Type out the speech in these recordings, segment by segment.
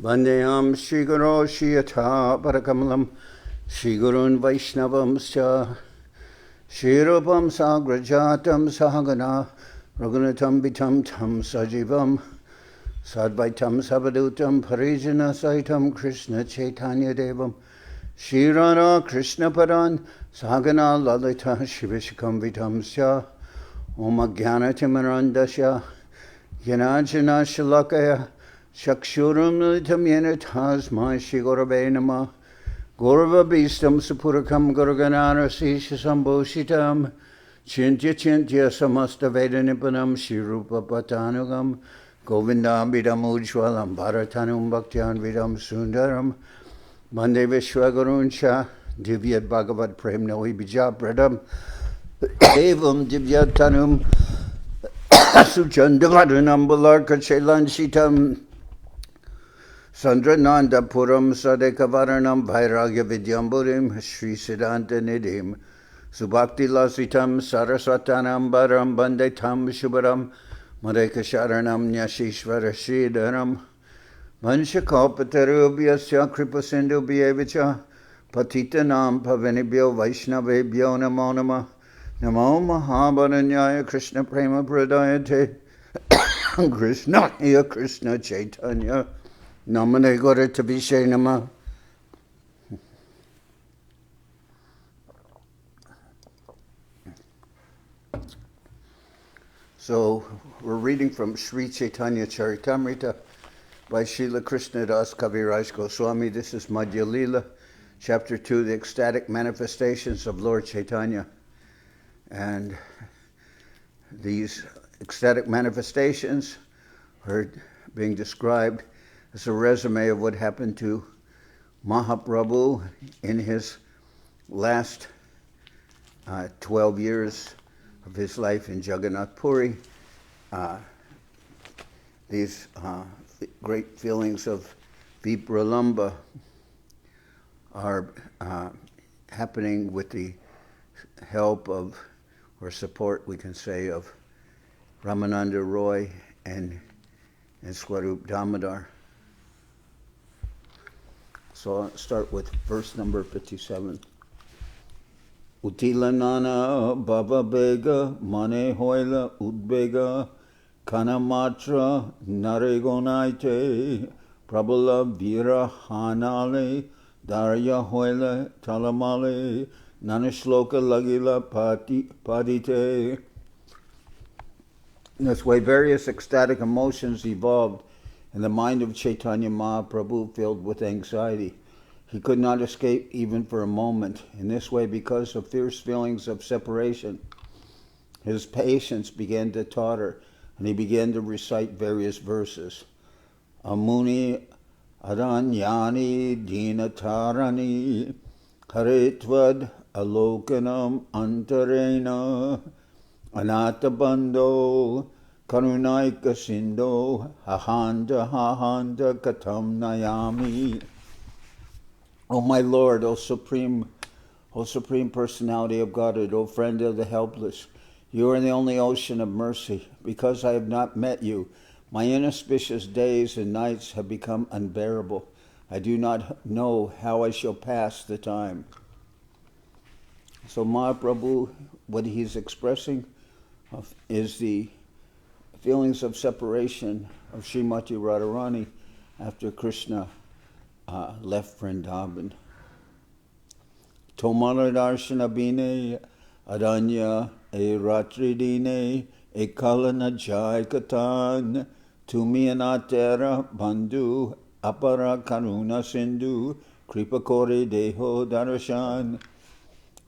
Vandeyam Shri Guru Shiyata Parakamalam Shri Gurun Vaishnavamscha Shri Rupam Sagrajatam Sahagana Raghunatam Vitam Tam Sajivam Sadvaitam Sabadutam Parijana Saitam Krishna Chaitanya Devam Shri Radha Krishna Padan Sahagana Lalita Shivishikam Vitam Sya Om Ajnana Timarandasya Yanajana Shalakaya Shakshuram Militam Yena Tasmai Shri Gurave Namah Gaurava Bhistam Sapurakam Guruganara Sisha Sambhoshitam Chintya Chintya Samasta Veda Nipanam Shri Rupa Patanugam Govindam Vidam Ujwalam Bharatanum Bhaktyan Vidam Sundaram Mande Vishwaguruncha Divyat Bhagavad Prem Nohi Bijab Pradam Evam Divyatanum Suchandavadanam Balarka Chelanchitam Sandrananda Puram Sadekavaranam Vairagya Vidyamburim Sri Siddhanta Nidhim Subhakti Lasitam Saraswatanam Baram Bandetam Shubharam Madeka Sharanam Nyashishvara Sridharam Vanshakapatarubhyasya Kripasindu Bhyevicha Patitanam Pavanibhyo Vaishnavebhyo Namo Namah Namo Mahabharanyaya Krishna Prema Pradayate Krishna Hiya Krishna Chaitanya Namane Gora Tabishe Nama. So we're reading from Sri Chaitanya Charitamrita by Srila Krishnadas Kaviraj Goswami. This is Madhya-lila, chapter 2, the ecstatic manifestations of Lord Chaitanya. And these ecstatic manifestations are being described as a resume of what happened to Mahaprabhu in his last 12 years of his life in Jagannath Puri. These great feelings of Vipralamba are happening with the help of, or support, we can say, of Ramananda Roy and Swarup Damodar. So I'll start with verse number 57. Utila nana baba bega mane hoila udbega kana matra naregonaite prabala vira hanale darya hoila talamale nanashloka lagila padite. In this way, various ecstatic emotions evolved in the mind of Chaitanya Mahaprabhu, filled with anxiety. He could not escape even for a moment. In this way, because of fierce feelings of separation, his patience began to totter, and he began to recite various verses. Amuni aranyani dinatarani haretvad alokanam antarena anatabando karunaika sindo hahanda katam nayami. O my Lord, O Supreme Personality of Godhead, O Friend of the helpless, you are the only ocean of mercy. Because I have not met you, my inauspicious days and nights have become unbearable. I do not know how I shall pass the time. So Mahaprabhu, what he's expressing is the feelings of separation of Srimati Radharani after Krishna left Vrindavan. Tomala darshana bine adanya e ratridine e kalana jai katan tumi anatera bandhu apara karuna sindhu kripa kore deho darashan.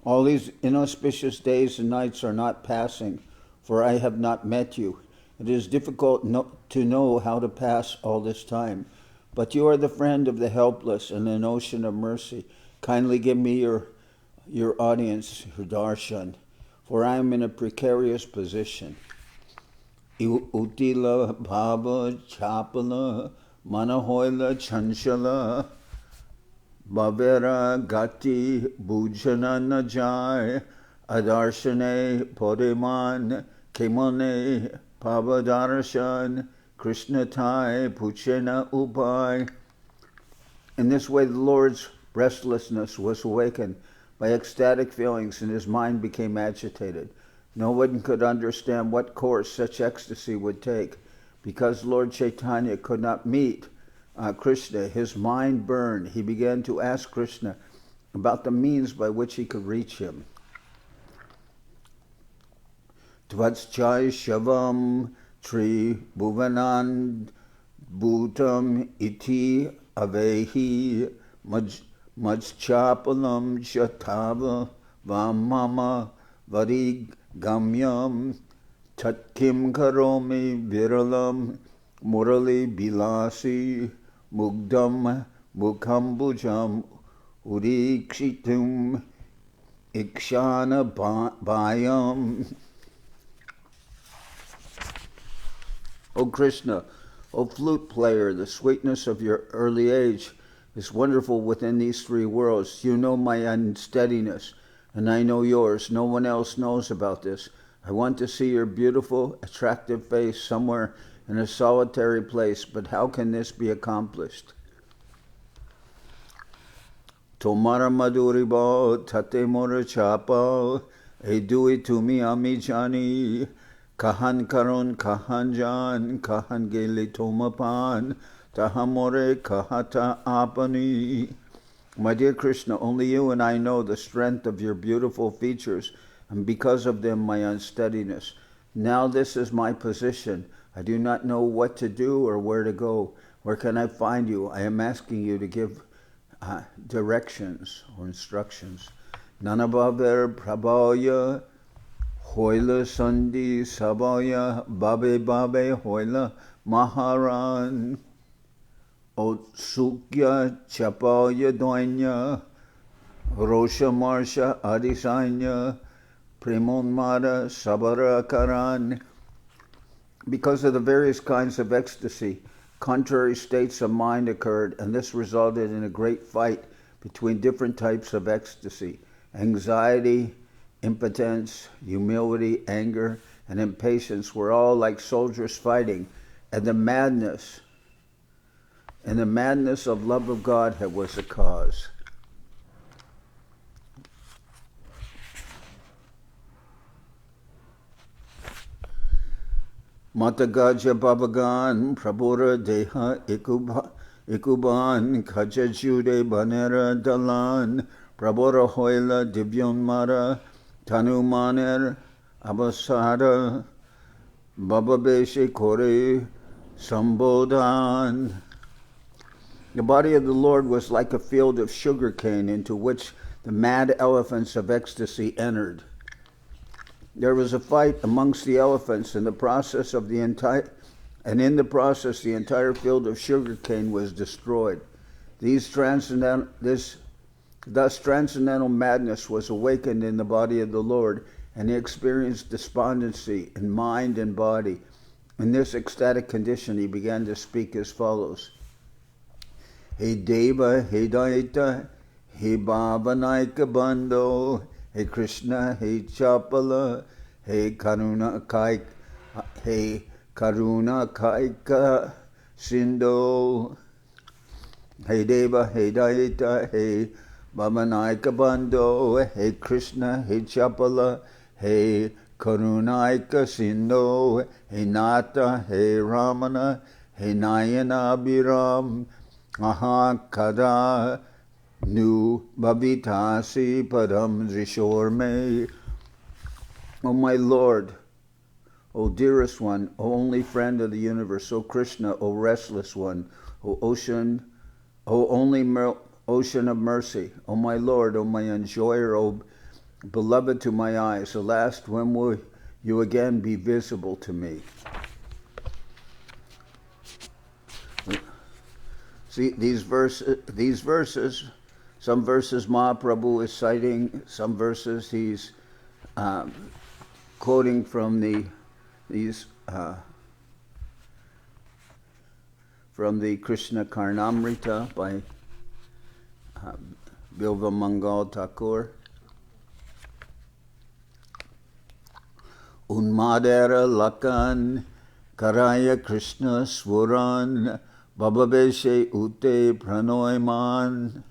All these inauspicious days and nights are not passing, for I have not met you. It is difficult to know how to pass all this time. But you are the friend of the helpless and an ocean of mercy. Kindly give me your audience, your darshan, for I am in a precarious position. Utila bhava chapala manahoila chanshala bhavera gati bhujana najai adarshane podiman kemane pavadarshan Krishna tai puchena upai. In this way, the Lord's restlessness was awakened by ecstatic feelings, and his mind became agitated. No one could understand what course such ecstasy would take. Because Lord Chaitanya could not meet Krishna, his mind burned. He began to ask Krishna about the means by which he could reach him. Tvatschai shavam tri bhuvanan bhutam iti avehi majchapalam shatava vamama varigamyam tatkim karomi viralam murali bilasi mugdam mukhambujam urikshitum ikshana bayam. O Krishna, O flute player, the sweetness of your early age is wonderful within these three worlds. You know my unsteadiness, and I know yours. No one else knows about this. I want to see your beautiful, attractive face somewhere in a solitary place, but how can this be accomplished? Tomara maduribo tate mora chapa edui tumi amijani kahan karon kahan jan kahan gele tomapan tahamore kahata apani. My dear Krishna, only you and I know the strength of your beautiful features, and because of them my unsteadiness. Now this is my position. I do not know what to do or where to go. Where can I find you? I am asking you to give directions or instructions. Nanabaver prabhaya hoila sandi sabaya babe babe hoila maharan o sukya chapaya doinya rosha marsha adisanya premonmada sabara karan. Because of the various kinds of ecstasy, contrary states of mind occurred, and this resulted in a great fight between different types of ecstasy. Anxiety, impotence, humility, anger, and impatience were all like soldiers fighting, and the madness of love of God was the cause. Matagaja Babagan, Prabhura Deha Ikuban, Kajajude Banera Dalan, Prabhura Hoila Divyon Mara, Tanumaner, Abasada, Bababeshe Kore, Sambodan. The body of the Lord was like a field of sugar cane into which the mad elephants of ecstasy entered. There was a fight amongst the elephants, and in the process the entire field of sugarcane was destroyed. Thus transcendental madness was awakened in the body of the Lord, and he experienced despondency in mind and body. In this ecstatic condition, he began to speak as follows: He Deva, He Daita, He Bhavanaika Bando, He Krishna, He Chapala, He Karuna Kaika Sindo, He Deva, He Daita, He Bhavanaika Bando, He Krishna, He Chapala, He Karunaika Sindo, He Nata, He Ramana, He Nayana Abhiram, Aha Kada Nu Bhavitasi Padam Drishorme. O my Lord, O dearest one, O only friend of the universe, O Krishna, O restless one, O ocean, O only ocean of mercy, O my Lord, O my enjoyer, O beloved to my eyes, alas, when will you again be visible to me? See, these verses, some verses Mahaprabhu is citing, some verses he's quoting from the Krishna Karnamrita by Bilva Mangal Thakur. Unmadera Lakan Karaya Krishna Swaran Bababeshe ute pranoyman,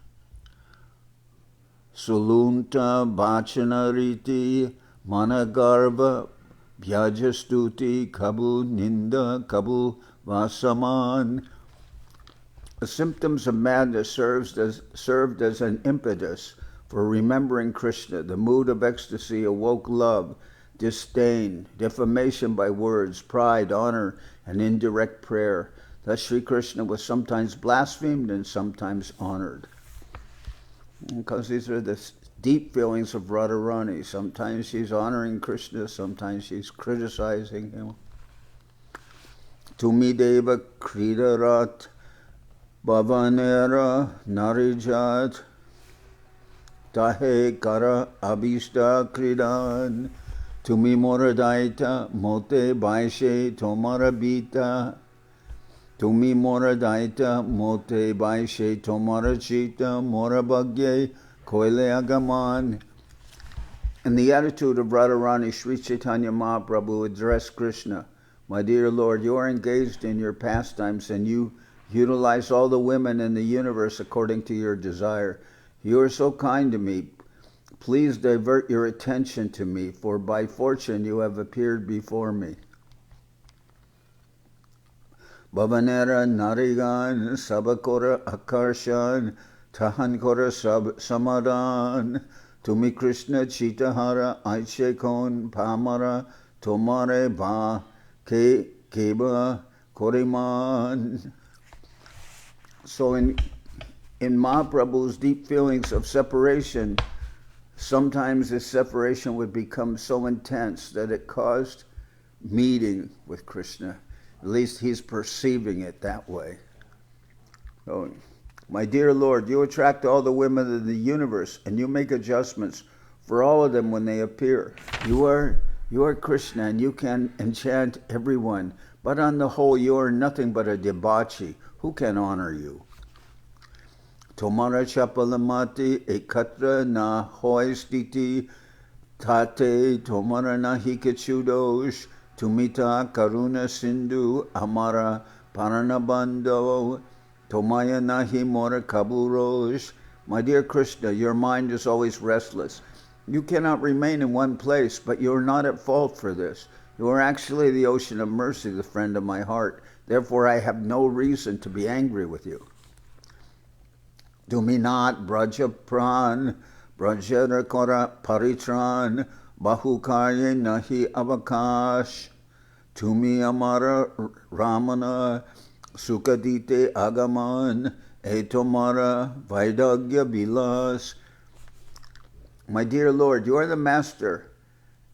sulunta bachanariti, managarva, bhyajastuti, kabu ninda, kabu vasaman. The symptoms of madness served as an impetus for remembering Krishna. The mood of ecstasy awoke love, disdain, defamation by words, pride, honor, and indirect prayer. Thus Sri Krishna was sometimes blasphemed and sometimes honored. Because these are the deep feelings of Radharani. Sometimes she's honoring Krishna, sometimes she's criticizing him. Tumideva kridarat Bhavanera narijat tahe kara abhishta kridan tumi moradaita mote baishe tomara bita tumi moradaita mote baishe tomara chita mora bhagye koile agaman. In the attitude of Radharani, Sri Chaitanya Mahaprabhu addressed Krishna, "My dear Lord, you are engaged in your pastimes and you utilize all the women in the universe according to your desire. You are so kind to me. Please divert your attention to me, for by fortune you have appeared before me." Bhavanera narigan sabakora akarshan tahankora samadan tumi Krishna chitahara aichekon pamara tomare ba ke keba koriman. So in Mahaprabhu's deep feelings of separation, sometimes this separation would become so intense that it caused meeting with Krishna. At least he's perceiving it that way. So, my dear Lord, you attract all the women of the universe and you make adjustments for all of them when they appear. You are Krishna and you can enchant everyone, but on the whole you are nothing but a debauchee. Who can honor you? Tomara chapalamati ekatra na hoy stiti tate tomara na hikachudosh tumita karuna sindhu amara paranabando tomaya nahi mora kaburosh. My dear Krishna, your mind is always restless. You cannot remain in one place, but you are not at fault for this. You are actually the ocean of mercy, the friend of my heart. Therefore, I have no reason to be angry with you. Duminat braja pran, brajara kora paritran, bahukarye nahi avakash, tumi amara ramana, sukadite agaman, etomara vaidagya bilas. My dear Lord, you are the master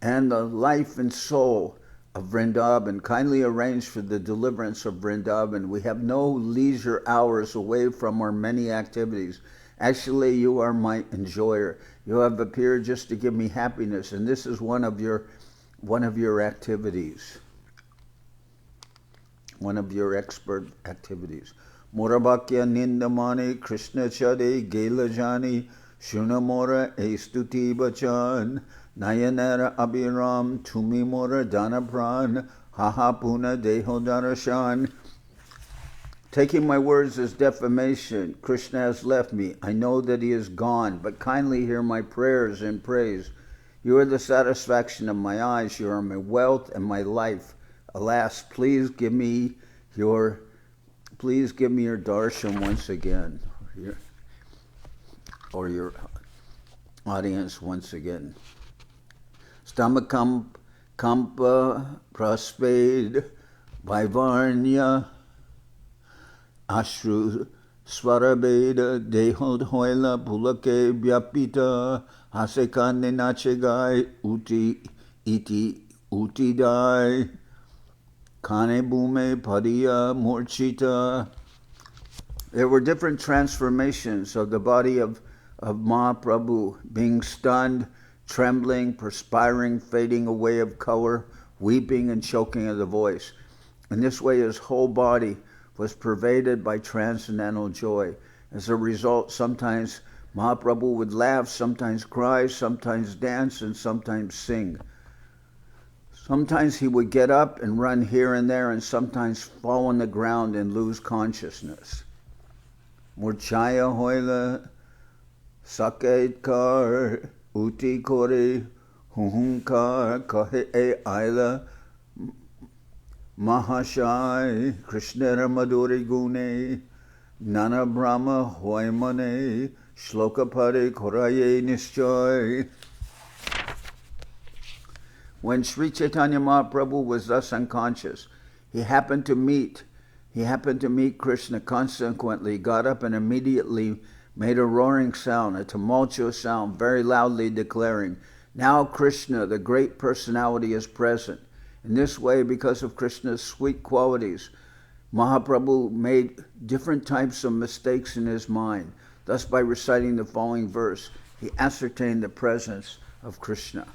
and the life and soul of Vrindavan. Kindly arrange for the deliverance of Vrindavan. We have no leisure hours away from our many activities. Actually, you are my enjoyer. You have appeared just to give me happiness, and this is one of your activities, one of your expert activities. Morabhakya nindamani Krishna chade gelajani shunamora estuti bachan Nayanara Abhiram Tumi Mora Danapran Haha Puna Deho Darashan. Taking my words as defamation, Krishna has left me. I know that he is gone, but kindly hear my prayers and praise. You are the satisfaction of my eyes, you are my wealth and my life. Alas, please give me your darshan once again, or your audience once again. Stamakam kampa praspade Vaivarnya Ashru Svarabeda Dehod Hoila Pulake Vyapita Hasekane Nachegai Uti Iti Uti Dai Kane Bume Padiya Murchita. There were different transformations of the body of Mahaprabhu, being stunned, trembling, perspiring, fading away of color, weeping and choking of the voice. In this way his whole body was pervaded by transcendental joy. As a result, sometimes Mahaprabhu would laugh, sometimes cry, sometimes dance, and sometimes sing. Sometimes he would get up and run here and there, and sometimes fall on the ground and lose consciousness. Murchaya hoila, sakait kar, uti kore, huhunkar, kahe e aila, mahashai, krishnera madhuri gune, nana brahma hoimane, shlokapare koraye nischoy. When Sri Chaitanya Mahaprabhu was thus unconscious, he happened to meet Krishna. Consequently, got up and immediately made a roaring sound, a tumultuous sound, very loudly declaring, "Now Krishna, the great personality, is present." In this way, because of Krishna's sweet qualities, Mahaprabhu made different types of mistakes in his mind. Thus, by reciting the following verse, he ascertained the presence of Krishna.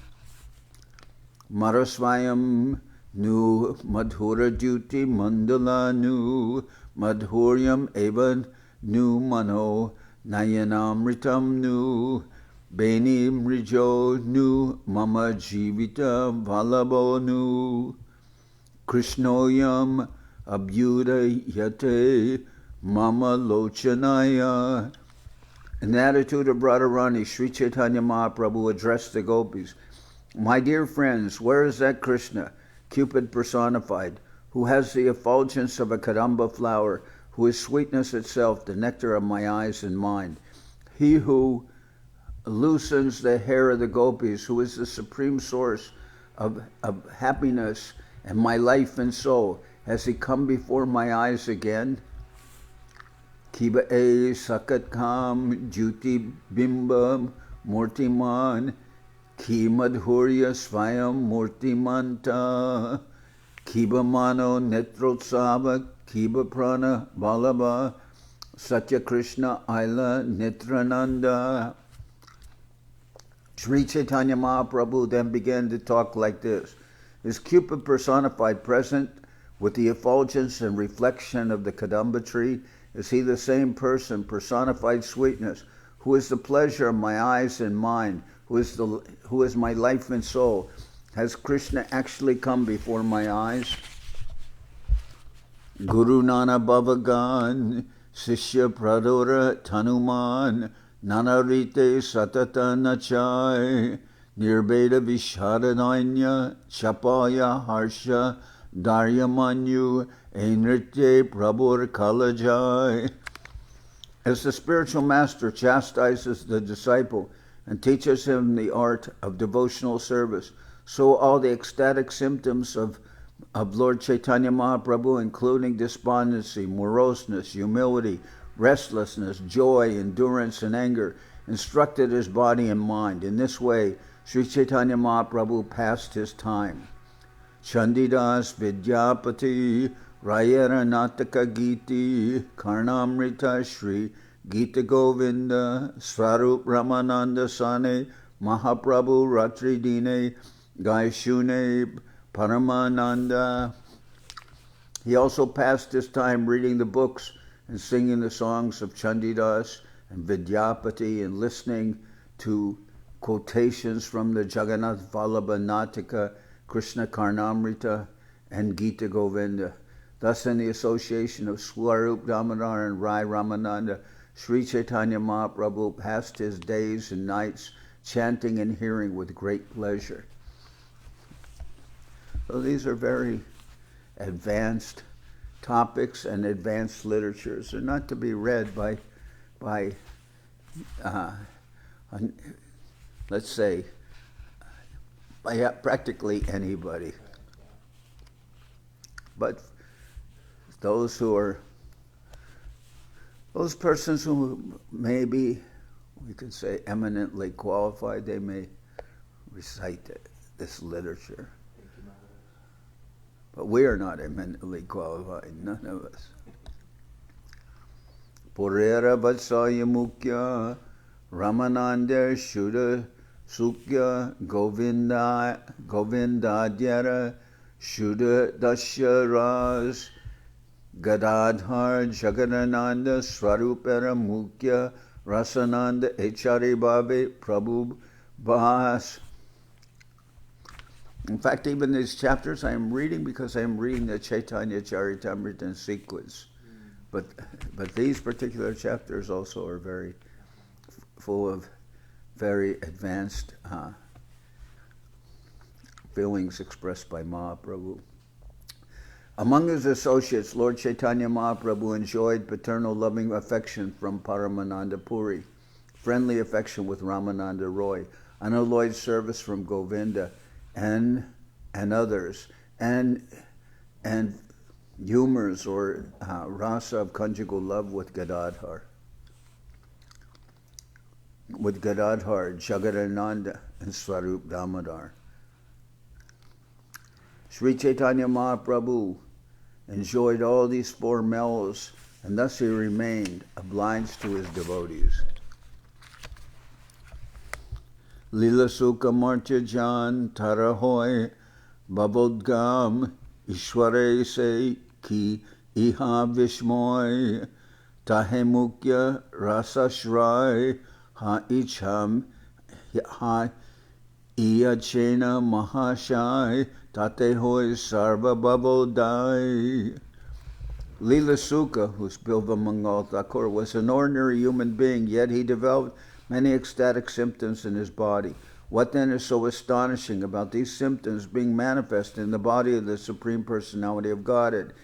Marasvayam nu madhura duti mandala nu madhuryam evan nu mano nayanamritam nu benim rijo nu mama jivita valabo nu krishnoyam abhyuda yate mama lochanaya. In the attitude of Radharani, Sri Chaitanya Mahaprabhu addressed the gopis. My dear friends, where is that Krishna, Cupid personified, who has the effulgence of a kadamba flower, who is sweetness itself, the nectar of my eyes and mind? He who loosens the hair of the gopis, who is the supreme source of happiness and my life and soul, has he come before my eyes again? Kiba e sakat kam juti bimbam murtiman Ki madhurya svayam murtimanta Kiba mano netrotsava Kiba prana balaba Satya Krishna Aila Nitrananda. Sri Chaitanya Mahaprabhu then began to talk like this. Is Cupid personified present with the effulgence and reflection of the Kadamba tree? Is he the same person, personified sweetness, who is the pleasure of my eyes and mind, who is my life and soul? Has Krishna actually come before my eyes? Guru Nana Bhavagan, Sishya Pradora Tanuman, Nanarite Satata Nachai, Nirbeda Vishadanyanya, Chapaya Harsha, Daryamanyu, Enrite Prabhur Kalajai. As the spiritual master chastises the disciple and teaches him the art of devotional service, so all the ecstatic symptoms of Lord Chaitanya Mahaprabhu, including despondency, moroseness, humility, restlessness, joy, endurance, and anger, instructed his body and mind. In this way, Sri Chaitanya Mahaprabhu passed his time. Chandidas Vidyapati Rayara Nataka Giti Karnamrita Shri Gita Govinda Swarup Ramananda Sane Mahaprabhu Ratri Dine Gaishune Paramananda. He also passed his time reading the books and singing the songs of Chandidas and Vidyapati and listening to quotations from the Jagannath Vallabha Natika, Krishna Karnamrita, and Gita Govinda. Thus, in the association of Swarup Damodar and Rai Ramananda, Sri Chaitanya Mahaprabhu passed his days and nights chanting and hearing with great pleasure. So these are very advanced topics and advanced literatures. They're not to be read by let's say, by practically anybody. But those persons who may be, we could say, eminently qualified, they may recite this literature. But we are not eminently qualified, none of us. Purera Vatsaya Mukhya Ramananda Shuddha Sukya Govindadyara Shuddha Dasharas Gadadhar Jagadananda Swarupera Mukhya Rasananda Echari Bhave Prabhu Bhas. In fact, even these chapters I am reading because I am reading the Chaitanya Charitamrita in sequence. But these particular chapters also are very full of very advanced feelings expressed by Mahaprabhu. Among his associates, Lord Chaitanya Mahaprabhu enjoyed paternal loving affection from Paramananda Puri, friendly affection with Ramananda Roy, unalloyed service from Govinda and others, and humors or rasa of conjugal love with Gadadhar, Jagadananda, and Swarup Damodar. Sri Chaitanya Mahaprabhu enjoyed all these four mellows, and thus he remained obliged to his devotees. Lila Sukha Martya Jan Tarahoy Babodgam Ishware Se Ki Iha Vishmoy Tahe Mukya Rasashray Ha Icham Ha Iyachena Mahashai Tate Hoy Sarva Babodai. Lila Sukha, who's Bilva Mangal Thakur, was an ordinary human being, yet he developed many ecstatic symptoms in his body. What then is so astonishing about these symptoms being manifest in the body of the Supreme Personality of Godhead?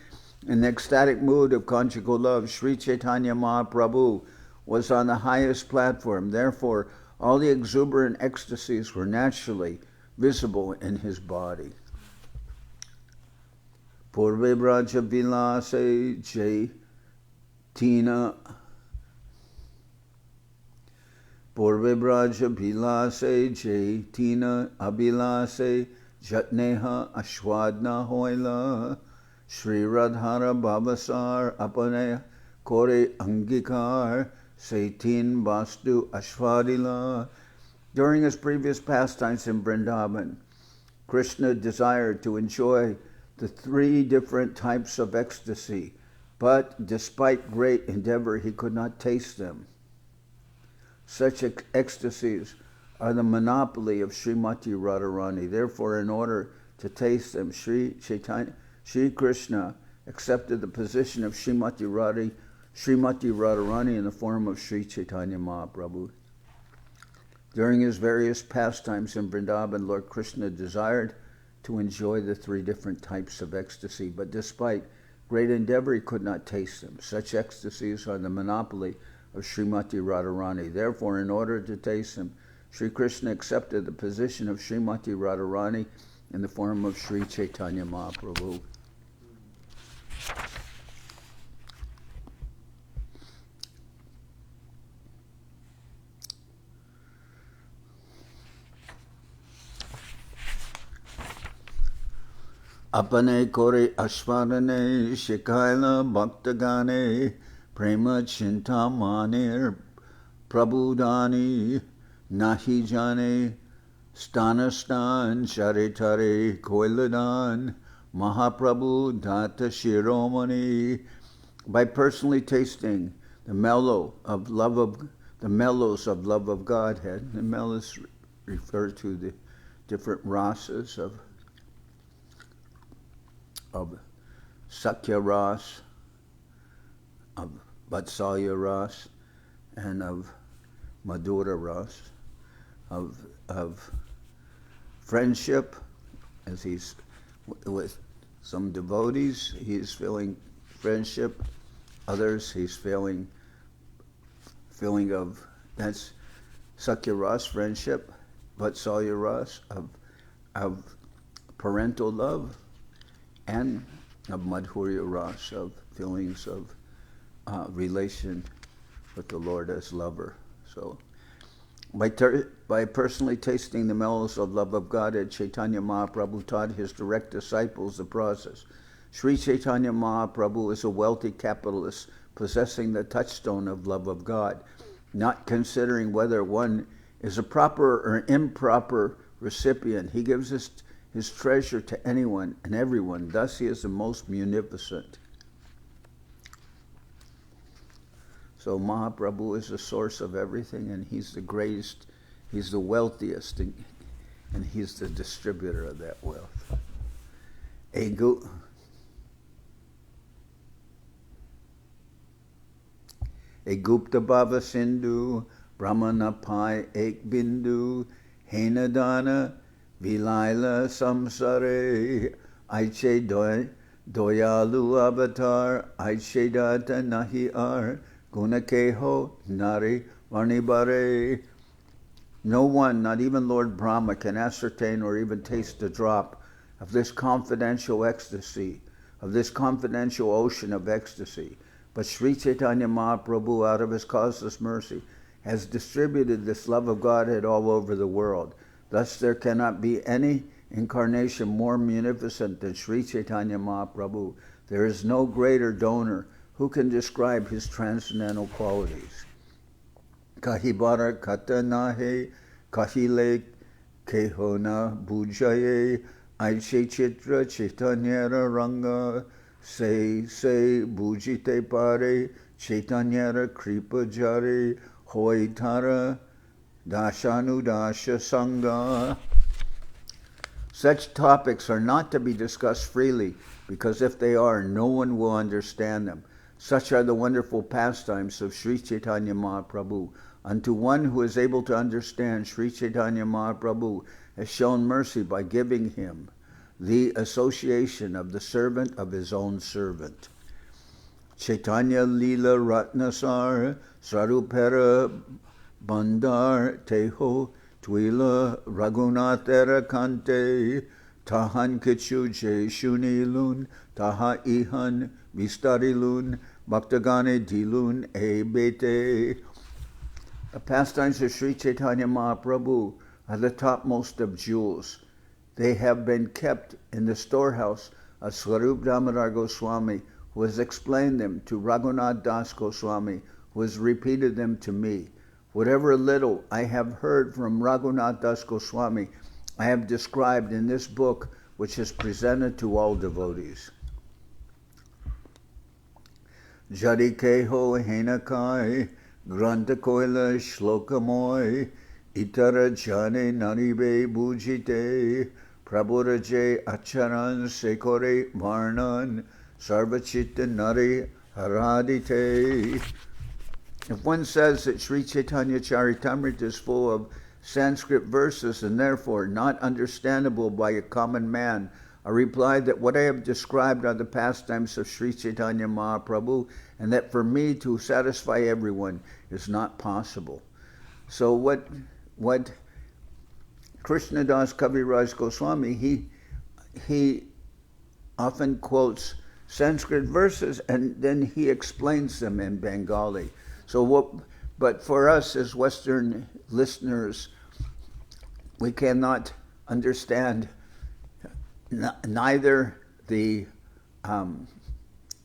In the ecstatic mood of conjugal love, Sri Chaitanya Mahaprabhu was on the highest platform. Therefore, all the exuberant ecstasies were naturally visible in his body. Purve Braja Vilase Jai Tina Purve Braja Vilase Jai Tina Abilase Jatneha Ashwadna Hoila Shri Radhara Babasar Apane Kore Angikar Saitin Bastu Ashwadila. During his previous pastimes in Vrindavan, Krishna desired to enjoy the three different types of ecstasy, but despite great endeavor, he could not taste them. Such ecstasies are the monopoly of Srimati Radharani. Therefore, in order to taste them, Sri Krishna accepted the position of Srimati Radharani in the form of Sri Chaitanya Mahaprabhu. During his various pastimes in Vrindavan, Lord Krishna desired to enjoy the three different types of ecstasy, but despite great endeavor, he could not taste them. Such ecstasies are the monopoly of Srimati Radharani. Therefore, in order to taste them, Sri Krishna accepted the position of Srimati Radharani in the form of Sri Chaitanya Mahaprabhu. Apane kore ashvarane shikaila bhaktagane prema chintamanir prabhudani nahi jane stanastan charitare koiladan Mahaprabhu data shiromani. By personally tasting the mellows of love of Godhead, the mellows refer to the different rasas of Sakya Ras, of Vatsalya Ras, and of Madhura Ras, of friendship, as he's with some devotees, he's feeling friendship, others he's feeling of, that's Sakya Ras, friendship, Vatsalya Ras, of parental love, and of Madhurya Ras, of feelings of relation with the Lord as lover. So, by personally tasting the mellows of love of Godhead, Chaitanya Mahaprabhu taught his direct disciples the process. Sri Chaitanya Mahaprabhu is a wealthy capitalist possessing the touchstone of love of God, not considering whether one is a proper or improper recipient. He gives his treasure to anyone and everyone. Thus he is the most munificent. So Mahaprabhu is the source of everything, and he's the greatest, he's the wealthiest. And and he's the distributor of that wealth. A Gupta Bhava Sindhu, Brahmana Pai Ek Bindu, Henadana, Vilaila Samsare, Aiche Doyalu Avatar, Aiche Data Nahi Ar, Gunakeho, Nari Varnibare. No one, not even Lord Brahma, can ascertain or even taste a drop of this confidential ecstasy, of this confidential ocean of ecstasy. But Sri Chaitanya Mahaprabhu, out of his causeless mercy, has distributed this love of Godhead all over the world. Thus there cannot be any incarnation more munificent than Sri Chaitanya Mahaprabhu. There is no greater donor who can describe his transcendental qualities. Kahibara kata nahe, kahile kehona bujaye, aiche chitra chaitanyara ranga, se bujite pare, chaitanyara kripa jare, hoitara dashanudasha sangha. Such topics are not to be discussed freely, because if they are, no one will understand them. Such are the wonderful pastimes of Sri Chaitanya Mahaprabhu. Unto one who is able to understand, Sri Chaitanya Mahaprabhu has shown mercy by giving him the association of the servant of his own servant. Chaitanya-lila Ratnasar, Sarupera Bandar Teho, Twila Raghunatera Kante, Tahan Kichu Je Shunilun, Taha Ihan Vistarilun, Bhaktagane Dilun E Bete. The pastimes of Sri Chaitanya Mahaprabhu are the topmost of jewels. They have been kept in the storehouse of Swarup Damodar Goswami, who has explained them to Raghunath Das Goswami, who has repeated them to me. Whatever little I have heard from Raghunath Das Goswami, I have described in this book, which is presented to all devotees. Jadi keho henakai, granta koila shlokamoy, itara jane naribe bujite, prabhuraje acharan sekore varnan, sarvachitta nari haradite. If one says that Sri Chaitanya Charitamrita is full of Sanskrit verses and therefore not understandable by a common man, I reply that what I have described are the pastimes of Sri Chaitanya Mahaprabhu, and that for me to satisfy everyone is not possible. So what Krishna das Kaviraj Goswami, he often quotes Sanskrit verses and then he explains them in Bengali. But for us as Western listeners, we cannot understand neither the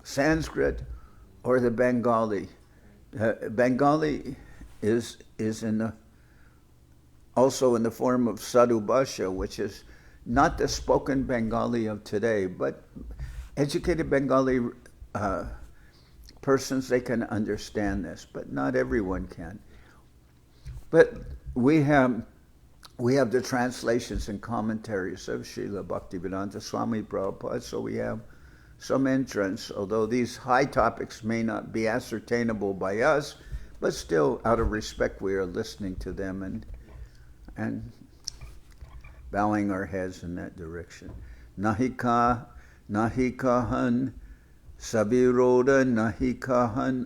Sanskrit or the Bengali. Bengali is also in the form of Sadhu Bhasha, which is not the spoken Bengali of today, but educated Bengali persons, they can understand this, but not everyone can. But we have the translations and commentaries of Srila Bhaktivedanta Swami Prabhupad, so we have some entrance, although these high topics may not be ascertainable by us, but still, out of respect, we are listening to them and bowing our heads in that direction. Nahikahan Saviroda Nahikahan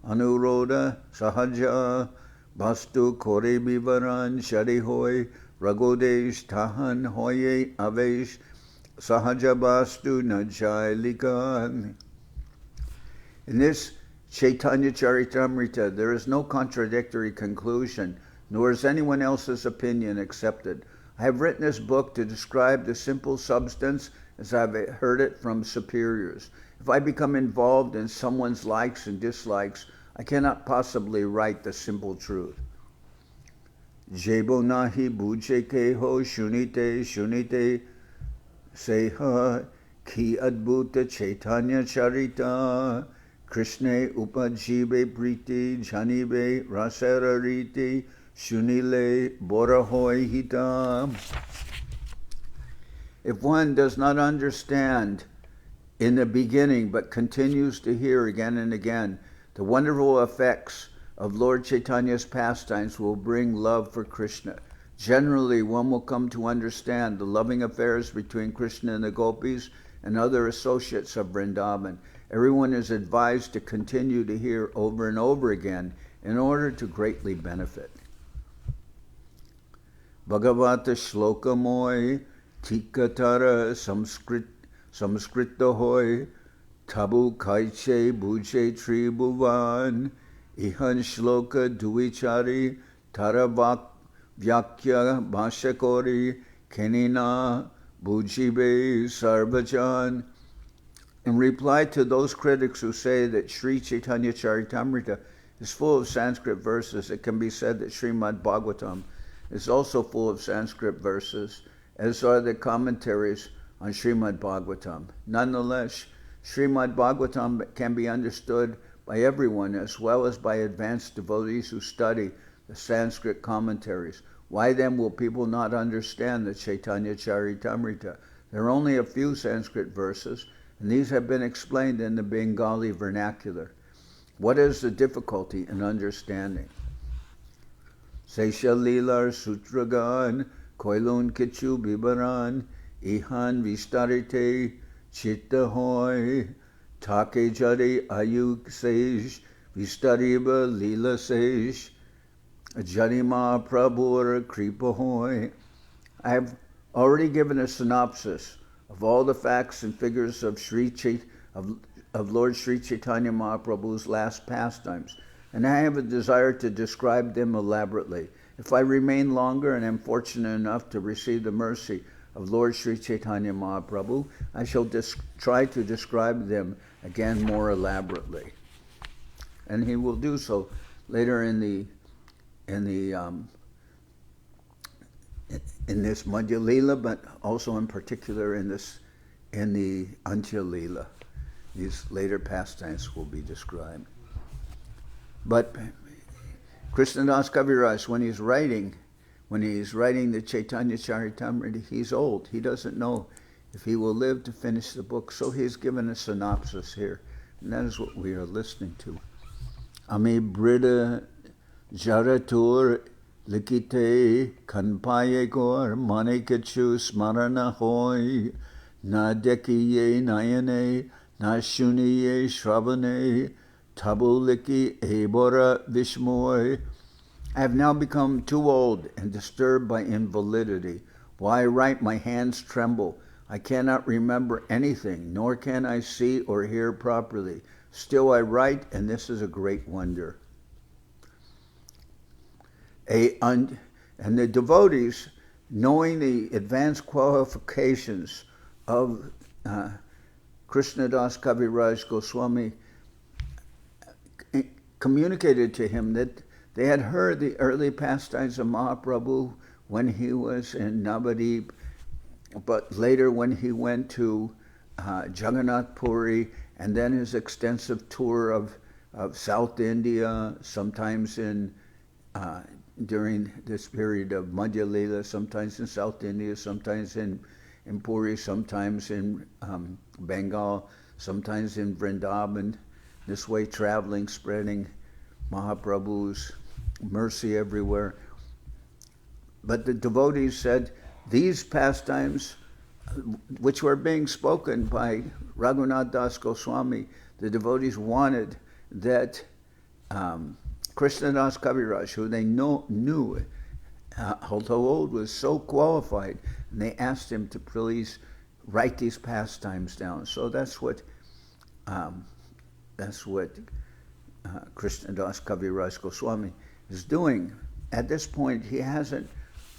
Anuroda Sahaja Bastu Kore Bivaran Sharihoy Ragodesh Tahan Hoye Avesh Sahaja Bastu Najai. In this Chaitanya Charitamrita, there is no contradictory conclusion, nor is anyone else's opinion accepted. I have written this book to describe the simple substance as I've heard it from superiors. If I become involved in someone's likes and dislikes, I cannot possibly write the simple truth. Jebo nahi buje keho shunite seha ki adbhuta Chaitanya Charita Krishna upajibe priti janibe rasara riti shunile borahoy hita. If one does not understand in the beginning but continues to hear again and again, the wonderful effects of Lord Chaitanya's pastimes will bring love for Krishna. Generally, one will come to understand the loving affairs between Krishna and the gopis and other associates of Vrindavan. Everyone is advised to continue to hear over and over again in order to greatly benefit. Bhagavata shlokamoy tikatara samskrita hoy tabu kaiche buje tribhuvan ihan shloka duichari taravak vyakya bhashakori kenina bujibe sarvajan. In reply to those critics who say that Sri Chaitanya Charitamrita is full of Sanskrit verses, it can be said that Srimad Bhagavatam is also full of Sanskrit verses, as are the commentaries on Srimad Bhagavatam. Nonetheless, Srimad Bhagavatam can be understood by everyone as well as by advanced devotees who study the Sanskrit commentaries. Why then will people not understand the Chaitanya Charitamrita? There are only a few Sanskrit verses, and these have been explained in the Bengali vernacular. What is the difficulty in understanding? Seishalilar Sutragan, Koilun Kichu Bibaran, Ihan Vistarite, Chitta Hoy, Take Jari Ayuk Sej, Vistariba Lila Sej, Janima Prabhur Kripa Hoy. I have already given a synopsis of all the facts and figures of Lord Sri Chaitanya Mahaprabhu's last pastimes, and I have a desire to describe them elaborately. If I remain longer and am fortunate enough to receive the mercy of Lord Sri Chaitanya Mahaprabhu, I shall try to describe them again more elaborately. And he will do so later in this Madhya-lila, but also in particular in the Antya-lila. These later pastimes will be described. But Krishna das Kaviraj, when he's writing the Chaitanya Charitamrita, he's old. He doesn't know if he will live to finish the book, so he's given a synopsis here, and that is what we are listening to. Ami Brida Jaratur Likite Kanpaye Gor Manekachu Smarana Hoy Na Dekiye Nayane Na Shuniye Shravane Tabuliki Ebora Vishmoy. I have now become too old and disturbed by invalidity. While I write, my hands tremble. I cannot remember anything, nor can I see or hear properly. Still I write, and this is a great wonder. And the devotees, knowing the advanced qualifications of Krishna das Kaviraj Goswami, communicated to him that they had heard the early pastimes of Mahaprabhu when he was in Navadip, but later when he went to Jagannath Puri, and then his extensive tour of South India, sometimes during this period of Madhya-lila, sometimes in South India, sometimes in Puri, sometimes in Bengal, sometimes in Vrindavan, this way traveling, spreading Mahaprabhu's mercy everywhere. But the devotees said, these pastimes, which were being spoken by Raghunath Das Goswami, the devotees wanted that Krishna das Kaviraj, who they knew, although old, was so qualified, and they asked him to please write these pastimes down. So that's what Krishna das Kaviraj Goswami is doing. At this point, he hasn't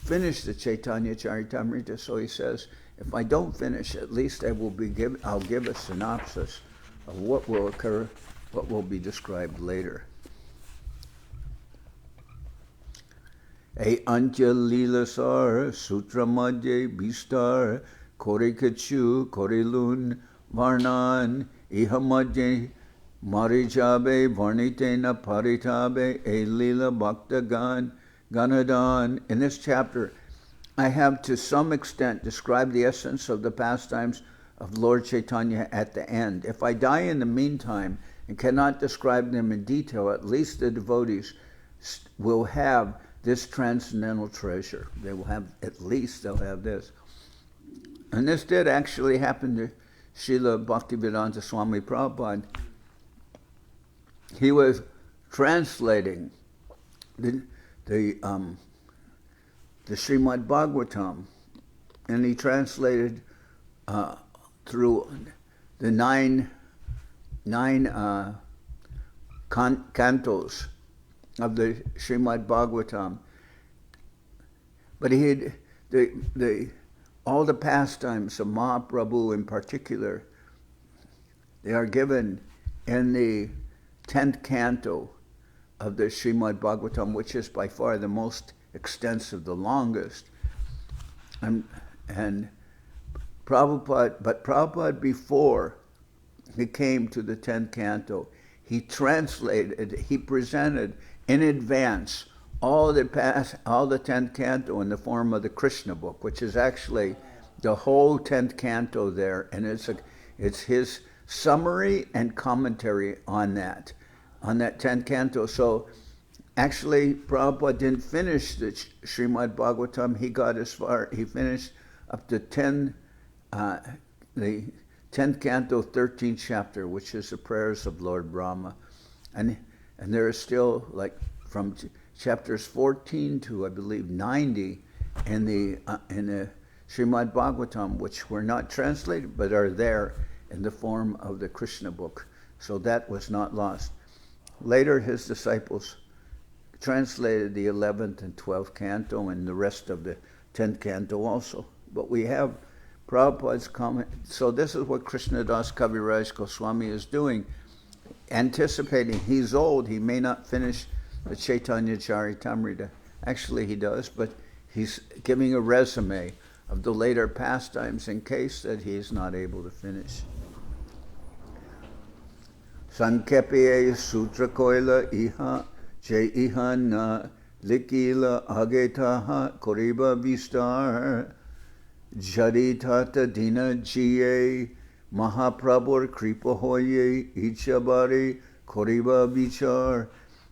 finished the Chaitanya Charitamrita, so he says, if I don't finish, at least I'll give a synopsis of what will occur, what will be described later. A Antya-lila sar, sutra madhye bistar, kore kachu, kore lun, varnan, iha madhye, marijabe, varnitena paritabe, e lila bhaktagan, Janardan. In this chapter, I have to some extent described the essence of the pastimes of Lord Chaitanya at the end. If I die in the meantime and cannot describe them in detail, at least the devotees will have this transcendental treasure. They will have, at least they'll have this. And this did actually happen to Srila Bhaktivedanta Swami Prabhupad. He was translating the Srimad Bhagavatam, and he translated through the nine cantos of the Srimad Bhagavatam. But he had all the pastimes of Mahaprabhu in particular, they are given in the 10th canto of the Srimad Bhagavatam, which is by far the most extensive, the longest. And Prabhupada, before he came to the 10th canto, he presented in advance all the 10th canto in the form of the Krishna book, which is actually the whole 10th canto there, and it's his summary and commentary on that 10th canto. So actually Prabhupada didn't finish the Srimad Bhagavatam. He finished up to the 10th canto, 13th chapter, which is the prayers of Lord Brahma. And there is still, like, from chapters 14 to, I believe, 90 in the Srimad Bhagavatam, which were not translated, but are there in the form of the Krishna book. So that was not lost. Later, his disciples translated the 11th and 12th canto and the rest of the 10th canto also. But we have Prabhupada's comment. So this is what Krishna das Kaviraj Goswami is doing, anticipating. He's old, he may not finish the Chaitanya Charitamrita. Actually he does, but he's giving a resume of the later pastimes in case that he's not able to finish. Sankepiye sutra koila iha je iha na likila agetaha koriba vistar jaditata dina jiye Mahaprabhur kripa hoye ichabari koriba vichar.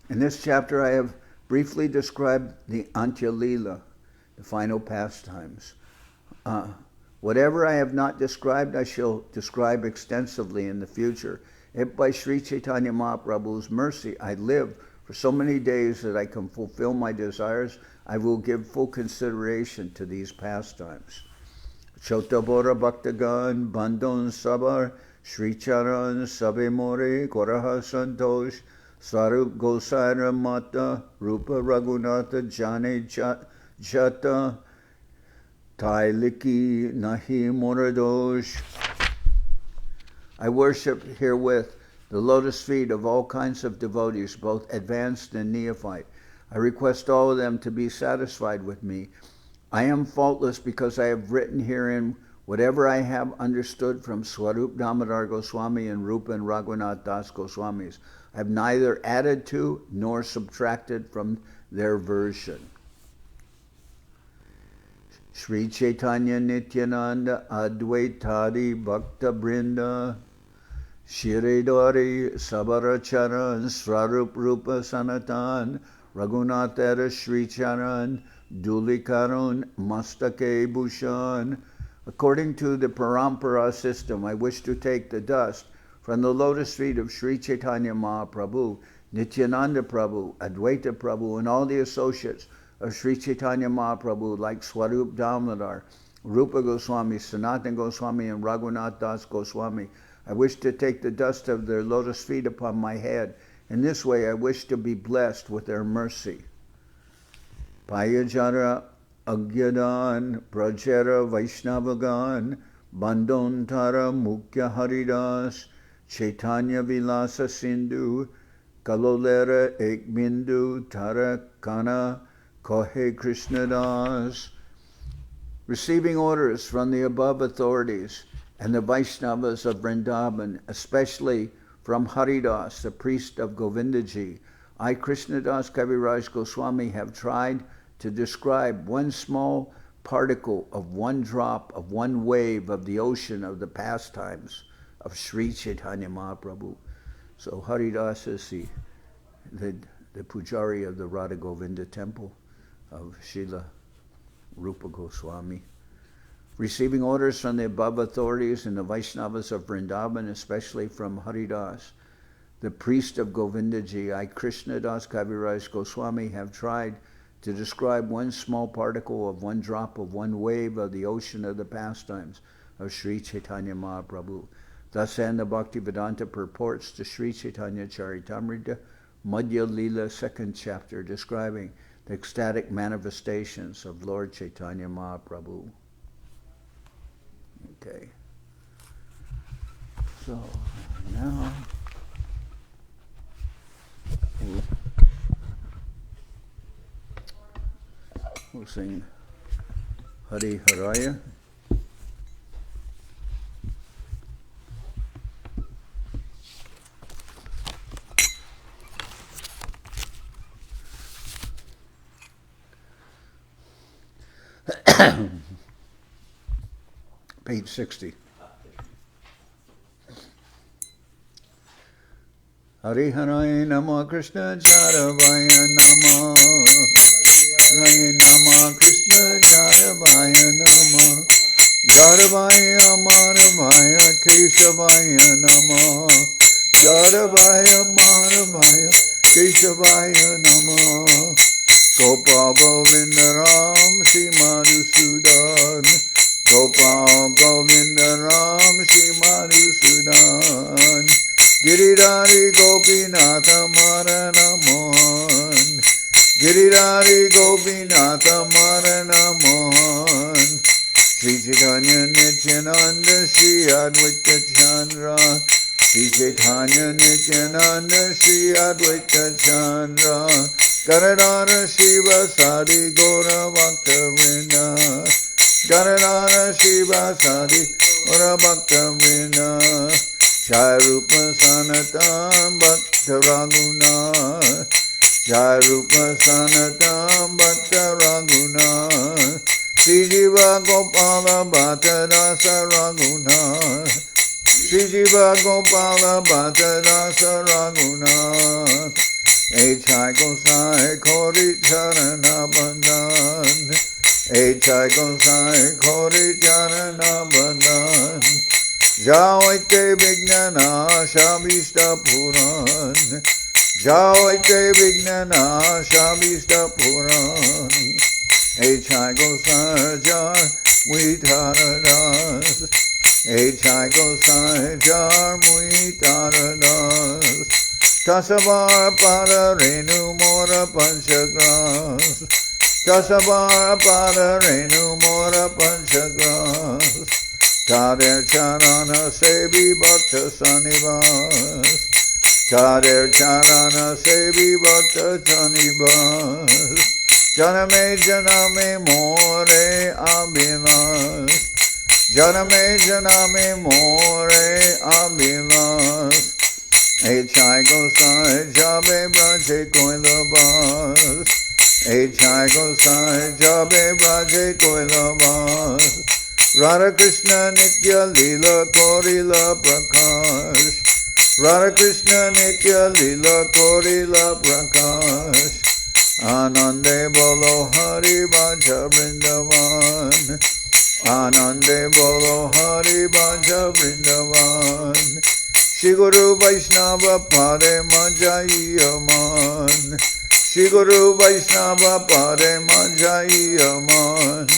In this chapter I have briefly described the Antya-lila, the final pastimes. Whatever I have not described, I shall describe extensively in the future. If by Sri Chaitanya Mahaprabhu's mercy I live for so many days that I can fulfill my desires, I will give full consideration to these pastimes. Chotabora Bhaktagan, Bandon Sabar, Sri Charan, Sabe More, Koraha Santosh, Sarup Gosaira Mata, Rupa Raghunatha, Jane Jata, Tailiki Nahi Moradosh. I worship herewith the lotus feet of all kinds of devotees, both advanced and neophyte. I request all of them to be satisfied with me. I am faultless because I have written herein whatever I have understood from Swarup Damodar Goswami and Rupa and Raghunath Das Goswamis. I have neither added to nor subtracted from their version. Sri Chaitanya Nityananda Advaitari Bhakta Brinda Shiridori Sabaracharan Swarup Rupa Sanatan Raghunathara Sri Charan Dulikarun Mastake Bhushan. According to the Parampara system, I wish to take the dust from the lotus feet of Sri Chaitanya Mahaprabhu, Nityananda Prabhu, Advaita Prabhu, and all the associates of Sri Chaitanya Mahaprabhu like Swarup Damodar, Rupa Goswami, Sanatana Goswami, and Raghunath Das Goswami. I wish to take the dust of their lotus feet upon my head. In this way, I wish to be blessed with their mercy. Payajara Agyadan Prajara Vaishnavagan Bandontara Mukya Haridas Chaitanya Vilasa Sindhu Kalolera Ekbindu Tara Kana Kohe Krishnadas. Receiving orders from the above authorities and the Vaishnavas of Vrindavan, especially from Haridas, the priest of Govindaji, I, Krishna das Kaviraj Goswami, have tried to describe one small particle of one drop of one wave of the ocean of the pastimes of Sri Chaitanya Mahaprabhu. So Haridas is the pujari of the Radha Govinda temple of Srila Rupa Goswami. Receiving orders from the above authorities and the Vaishnavas of Vrindavan, especially from Haridas, the priest of Govindaji, I, Krishna das Kaviraj Goswami, have tried to describe one small particle of one drop of one wave of the ocean of the pastimes of Sri Chaitanya Mahaprabhu. Thus end the Bhaktivedanta purports to Sri Chaitanya Charitamrita, Madhya-lila, 2nd chapter, describing the ecstatic manifestations of Lord Chaitanya Mahaprabhu. Okay. So, now we'll sing Hari Haraya. Page 60. Hari Haray Nama Krishna Charavaya Nama Haray Nama Krishna Charavaya Nama Charavaya Maravaya Keshavaya Nama Charavaya Maravaya Keshavaya Nama Gopal Govinda Ram Shri Madhusudan Gopal Govinda Ram Shri Madhusudan Giridhari Gopinatha Marana Mohan Giridhari Gopinatha Marana Mohan Sri Chaitanya Nityananda Sri Advaita Chandra Sri Chaitanya Nityananda Sri Advaita Chandra Garadhara Shiva Sadi Gora Bhakta Vrinda Garadhara Shiva Sadi Gora Bhakta Vrinda Jai Rupa Sanatam Bhakta Raguna Jai Rupa Sanatam Bhakta Raguna Sri Jiva Gopala Bhatta Rasa Raguna Sri Jiva Gopala Bhatta Rasa Raguna Echai Gosai Kori Charana Bandhan Echai Gosai Kori Charana Bandhan Jaoite Vignana Shabishta Puran Jaoite Vignana Shabishta Puran Echai Gosai Jar Muitaradas Echai Gosai Jar Muitaradas Tasavar Para Renu Mora Panchagras Tasavar Para Renu Mora Panchagras Tader Charana Sevi Bhatta Sanivas Tader Charana Sevi Bhatta Sanivas Janame More Abhilas Janame More Abhilas Echai Gosai Jabe Braje Koilabas Echai Gosai Jabe Braje Koilabas Radha Krishna Antya-lila Korila Prakash Radha Krishna Antya-lila Korila Prakash Anande Bolo Hari Bhaja Vrindavan Anande Bolo Hari Bhaja Vrindavan Shri Guru Vaishnava Pare Majayaman Shri Guru Vaishnava Pare Majayaman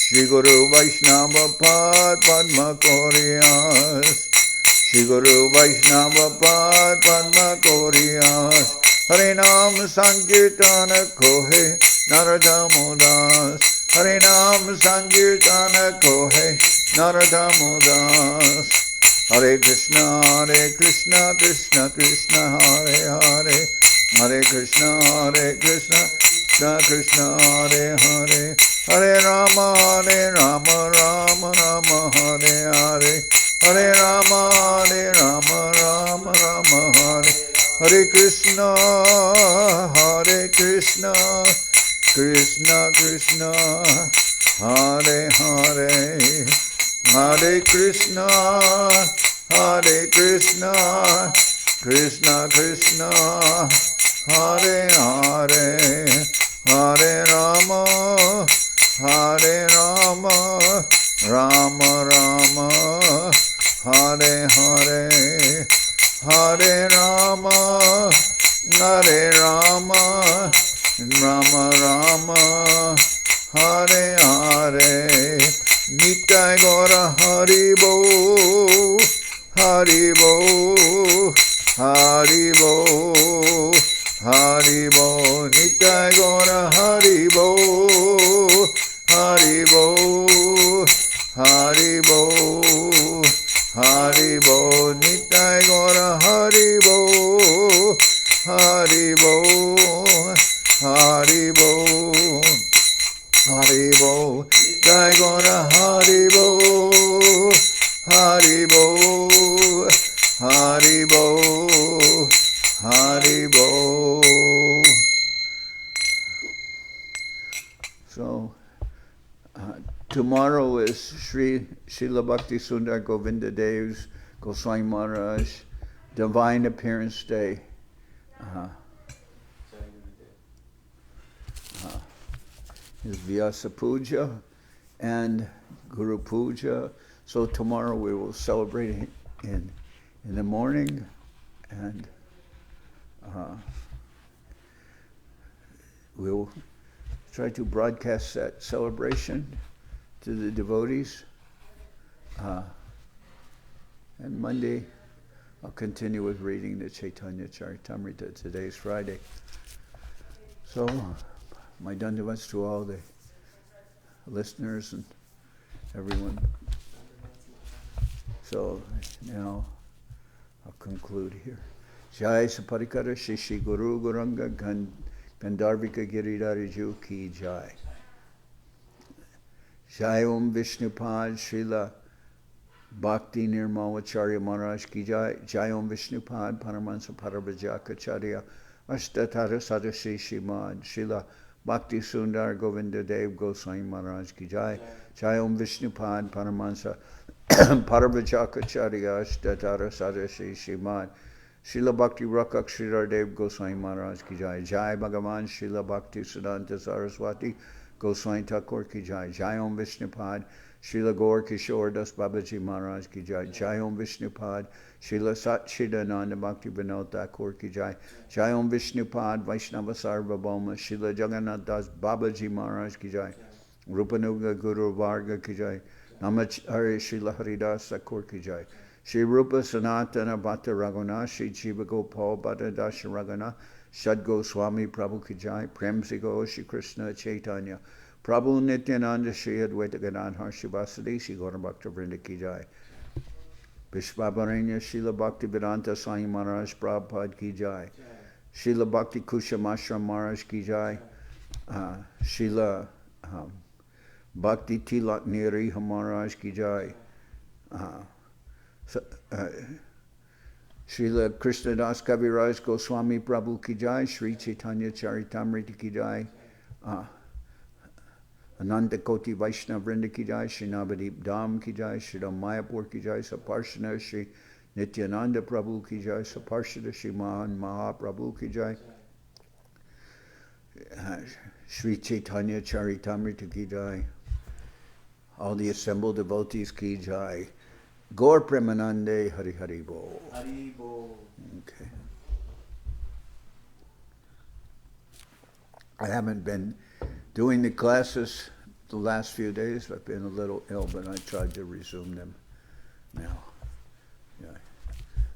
Shri Guru Vaishnava Pad Padma Koriyas Shri Guru Vaishnava Pad Padma Koriyas Hare Nam Sankirtana Kohe Naradamodas Hare Nam Sankirtana Kohe Naradamodas Hare Krishna Krishna Krishna Hare Hare Hare Krishna Krishna Krishna Hare Hare Hare Rama Rama Rama Hare Hare Hare Rama Rama Rama Hare Hare Krishna, Hare Krishna, Krishna Krishna, Hare Hare, Hare Krishna, Hare Krishna, Krishna Krishna, Hare Hare, Hare Rama, Hare Rama, Rama Rama, Hare Hare, Hare Rama, Hare Rama, Rama Rama, Hare Hare, Nitai Gora Hari Bo, Hari Bo, Hari Bo, Hari Bo, Nitai Gora Hari Bo, Hari Bo, Hari Bo, Hari Bo, Nitai Gora Hari Bo, Hari Bo, Hari Bo, Hari Bo, Nitai Gora Hari Bo, Hari Bo, Hari Bo, Hari Bo. So, tomorrow is Srila Bhakti Sundar Govinda Dev's Goswami Maharaj Divine Appearance Day. His Vyasa Puja and Guru Puja. So tomorrow we will celebrate in the morning, and we'll try to broadcast that celebration to the devotees. And Monday, I'll continue with reading the Chaitanya Charitamrita. Today's Friday. So, my dandavats to all the listeners and everyone. So, now, I'll conclude here. Jai Saparikara Shishi Guru Guranga Gandharvika Giridhariju Ki Jai. Jai Om Vishnupad Srila Bhakti Nirmalacharya Maharaj Ki Jai. Jai Om Vishnupad Paramahansa Paravajakacharya Ashtatara Sadashi Shimad Srila Bhakti Sundar Govinda Dev Goswami Maharaj Ki Jai. Jai Om Vishnupad Paramahansa Paravajakacharya Ashtatara Sadashi Shimad Srila Bhakti Rakak Sridhar Dev Goswami Maharaj Ki Jai. Jai Bhagavan Srila Bhakti Siddhanta Saraswati Goswami Thakur Ki Jai. Jai Om Vishnupad Srila Gaur Kishore Das Babaji Maharaj Ki Jai. Jai Om Vishnupad Srila Satchidananda Bhaktivedanta Thakur Ki Jai. Jai Om Vishnupad Vaishnava Sarvabhauma Srila Jagannath Das Babaji Maharaj Ki Jai. Rupanuga Guru Varga Ki Jai. Namacharya Srila Haridas Thakur Ki Jai. Shri Rupa Sanatana Bhatta Raghunath Shri Jiva Gopal Bhatta Dasha Raghunath Shad Goswami Prabhu Ki Jai. Premsigo Shri Krishna Chaitanya Prabhu Nityananda Shri Advaita Gadadhar Shivasadi Shri Gaura Bhakta Vrinda Ki Jai. Vishvabaranya Srila Bhaktivedanta Swami Maharaj Prabhupada Ki Jai. Srila Bhakti Kusham Ashram Maharaj Ki Jai. Srila Bhakti Tilak Niriha Maharaj Ki Jai. Srila Krishnadas Kaviraj Goswami Prabhu Ki Jai. Sri Chaitanya Charitamrita Ki Jai. Ananda Koti Vaishnava Vrinda Ki Jai. Shri Navadip Dham Ki Jai. Shri Ram Mayapur Ki Jai. Saparshana Shri Nityananda Prabhu Ki Jai. Saparshana Shri Mahan Mahaprabhu Ki Jai. Sri Chaitanya Charitamrita Ki Jai. All the assembled devotees Ki Jai. Gaur Premanande Hari Hari Bo. Hari Bo. Okay. I haven't been doing the classes the last few days. I've been a little ill, but I tried to resume them now. Yeah.